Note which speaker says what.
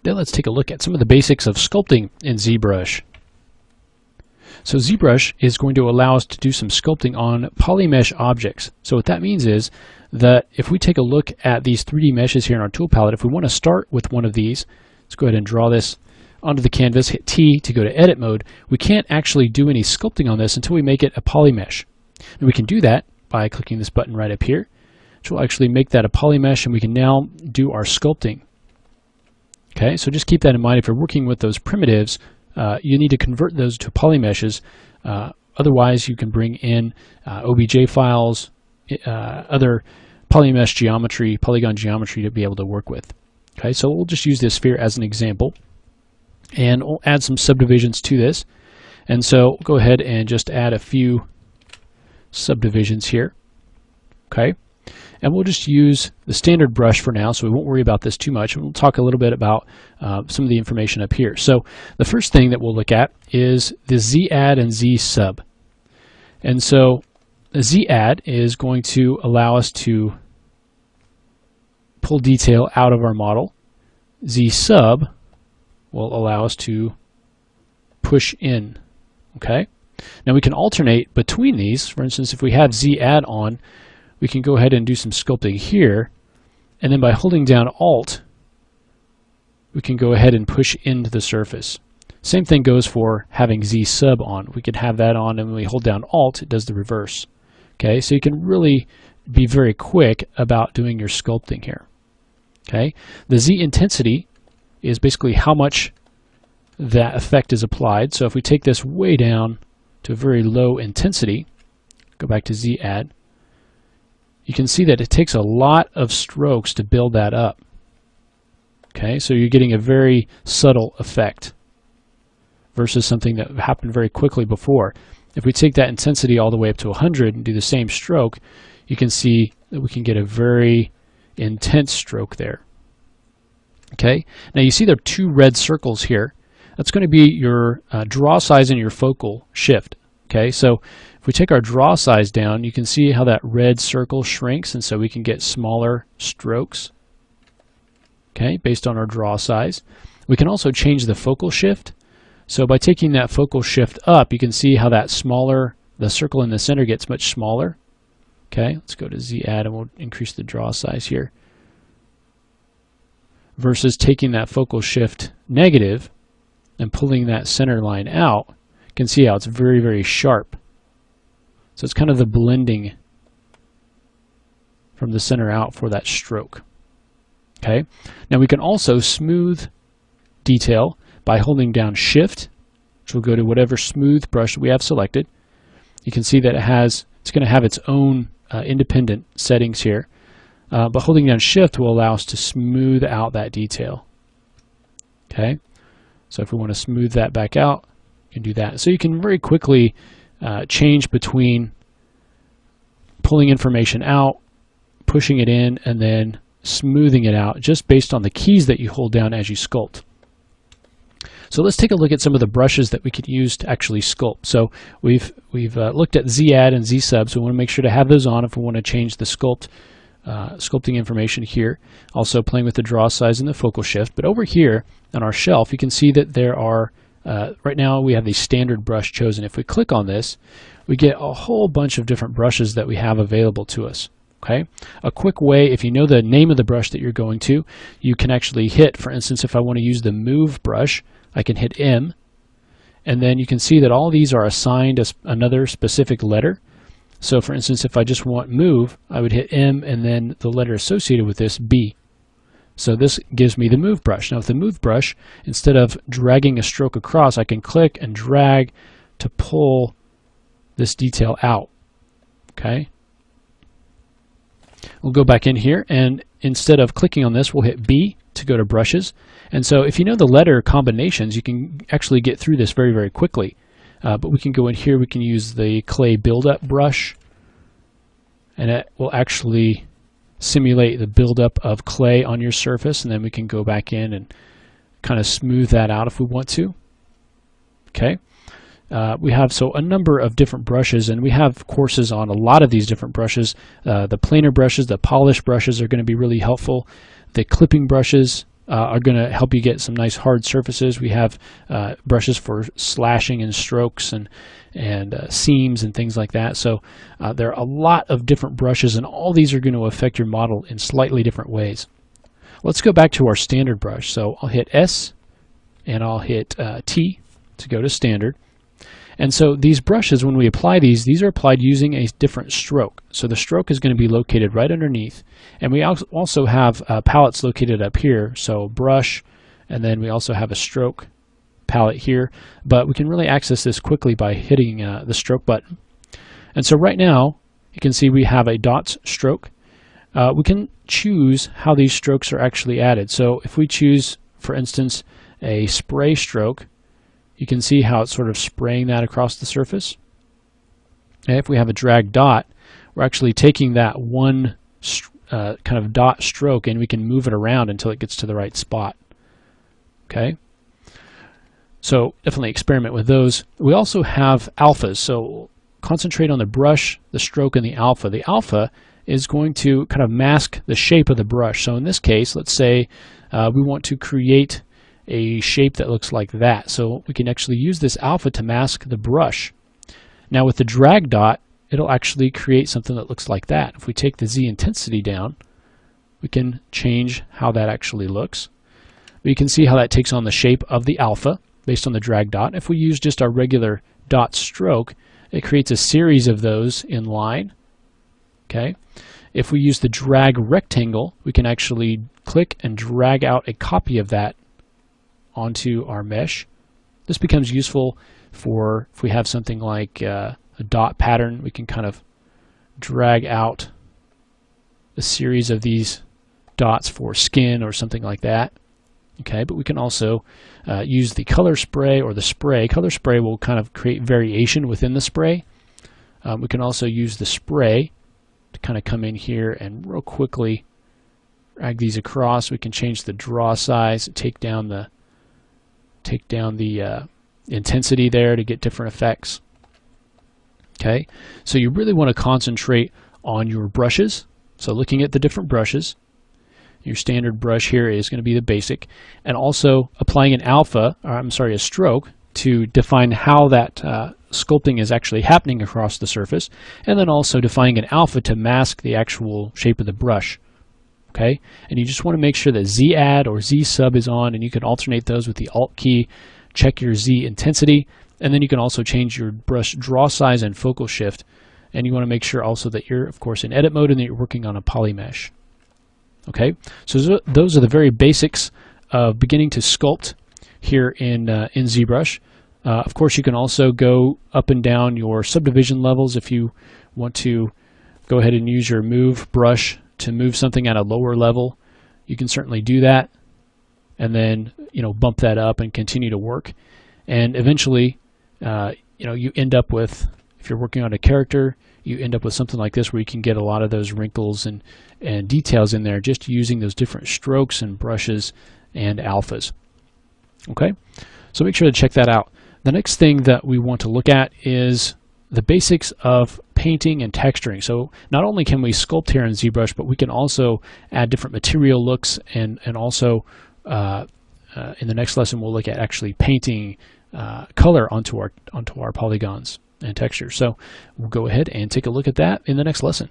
Speaker 1: Then let's take a look at some of the basics of sculpting in ZBrush. So ZBrush is going to allow us to do some sculpting on polymesh objects. So what that means is that if we take a look at these 3D meshes here in our tool palette, if we want to start with one of these, let's go ahead and draw this onto the canvas, hit T to go to edit mode. We can't actually do any sculpting on this until we make it a polymesh. And we can do that by clicking this button right up here, which will actually make that a polymesh, and we can now do our sculpting. Okay, so just keep that in mind. If you're working with those primitives, you need to convert those to polymeshes. Otherwise, you can bring in OBJ files, other polymesh geometry, polygon geometry to be able to work with. Okay, so we'll just use this sphere as an example, and we'll add some subdivisions to this. And so go ahead and just add a few subdivisions here. Okay, and we'll just use the standard brush for now, so we won't worry about this too much. We'll talk a little bit about some of the information up here. So the first thing that we'll look at is the Z-add and Z-sub. And so the Z-add is going to allow us to pull detail out of our model. Z-sub will allow us to push in. Okay. Now we can alternate between these. For instance, if we have Z-add on, we can go ahead and do some sculpting here, and then by holding down Alt, we can go ahead and push into the surface. Same thing goes for having Z-sub on. We can have that on, and when we hold down Alt, it does the reverse. Okay, so you can really be very quick about doing your sculpting here. Okay, the Z intensity is basically how much that effect is applied. So if we take this way down to a very low intensity, go back to Z-add, you can see that it takes a lot of strokes to build that up. Okay, so you're getting a very subtle effect versus something that happened very quickly before. If we take that intensity all the way up to 100 and do the same stroke, you can see that we can get a very intense stroke there. Okay, now you see there are two red circles here. That's going to be your draw size and your focal shift. Okay, so if we take our draw size down, you can see how that red circle shrinks, and so we can get smaller strokes, okay, based on our draw size. We can also change the focal shift. So by taking that focal shift up, you can see how that smaller, the circle in the center gets much smaller. Okay, let's go to Z-add and we'll increase the draw size here. Versus taking that focal shift negative and pulling that center line out, you can see how it's very, very sharp. So it's kind of the blending from the center out for that stroke. Okay. Now we can also smooth detail by holding down Shift, which will go to whatever smooth brush we have selected. You can see that it's going to have its own independent settings here. But holding down Shift will allow us to smooth out that detail. Okay. So if we want to smooth that back out, you can do that. So you can very quickly change between pulling information out, pushing it in, and then smoothing it out just based on the keys that you hold down as you sculpt. So let's take a look at some of the brushes that we could use to actually sculpt. So we've looked at Z-add and Z-sub, so we want to make sure to have those on if we want to change the sculpting information here. Also playing with the draw size and the focal shift. But over here on our shelf, you can see that there are right now we have the standard brush chosen. If we click on this, we get a whole bunch of different brushes that we have available to us. Okay, a quick way, if you know the name of the brush that you're going to, you can actually hit, for instance, if I want to use the move brush, I can hit M, and then you can see that all these are assigned another specific letter. So for instance, if I just want move, I would hit M and then the letter associated with this, B. So this gives me the move brush. Now with the move brush, instead of dragging a stroke across, I can click and drag to pull this detail out. Okay. We'll go back in here, and instead of clicking on this, we'll hit B to go to brushes. And so if you know the letter combinations, you can actually get through this very, very quickly. But we can go in here, we can use the clay buildup brush, and it will actually simulate the buildup of clay on your surface, and then we can go back in and kind of smooth that out if we want to. Okay. We have a number of different brushes, and we have courses on a lot of these different brushes. The planer brushes, the polish brushes are going to be really helpful. The clipping brushes are going to help you get some nice hard surfaces. We have brushes for slashing and strokes and seams and things like that. So there are a lot of different brushes, and all these are going to affect your model in slightly different ways. Let's go back to our standard brush. So I'll hit S and I'll hit T to go to standard. And so these brushes, when we apply these are applied using a different stroke. So the stroke is going to be located right underneath. And we also have palettes located up here. So brush, and then we also have a stroke palette here. But we can really access this quickly by hitting the stroke button. And so right now, you can see we have a dots stroke. We can choose how these strokes are actually added. So if we choose, for instance, a spray stroke, you can see how it's sort of spraying that across the surface. And if we have a drag dot, we're actually taking that one kind of dot stroke and we can move it around until it gets to the right spot. Okay, so definitely experiment with those. We also have alphas, so concentrate on the brush, the stroke, and the alpha. The alpha is going to kind of mask the shape of the brush. So in this case, let's say we want to create a shape that looks like that. So we can actually use this alpha to mask the brush. Now with the drag dot, it'll actually create something that looks like that. If we take the Z intensity down, we can change how that actually looks. We can see how that takes on the shape of the alpha based on the drag dot. If we use just our regular dot stroke, it creates a series of those in line. Okay. If we use the drag rectangle, we can actually click and drag out a copy of that onto our mesh. This becomes useful for if we have something like a dot pattern. We can kind of drag out a series of these dots for skin or something like that. Okay, but we can also use the color spray or the spray. Color spray will kind of create variation within the spray. We can also use the spray to kind of come in here and real quickly drag these across. We can change the draw size, take down the intensity there to get different effects. Okay, so you really want to concentrate on your brushes. So looking at the different brushes, your standard brush here is going to be the basic, and also applying an alpha, or I'm sorry, a stroke to define how that sculpting is actually happening across the surface, and then also defining an alpha to mask the actual shape of the brush. Okay, and you just want to make sure that Z add or Z sub is on, and you can alternate those with the Alt key. Check your Z intensity, and then you can also change your brush draw size and focal shift. And you want to make sure also that you're, of course, in edit mode and that you're working on a poly mesh. Okay, so those are the very basics of beginning to sculpt here in ZBrush. Of course, you can also go up and down your subdivision levels if you want to go ahead and use your move brush to move something at a lower level. You can certainly do that, and then bump that up and continue to work. And eventually, you end up with, if you're working on a character, you end up with something like this where you can get a lot of those wrinkles and details in there just using those different strokes and brushes and alphas. Okay, so make sure to check that out. The next thing that we want to look at is the basics of painting and texturing. So not only can we sculpt here in ZBrush, but we can also add different material looks, and also in the next lesson we'll look at actually painting color onto our polygons and textures. So we'll go ahead and take a look at that in the next lesson.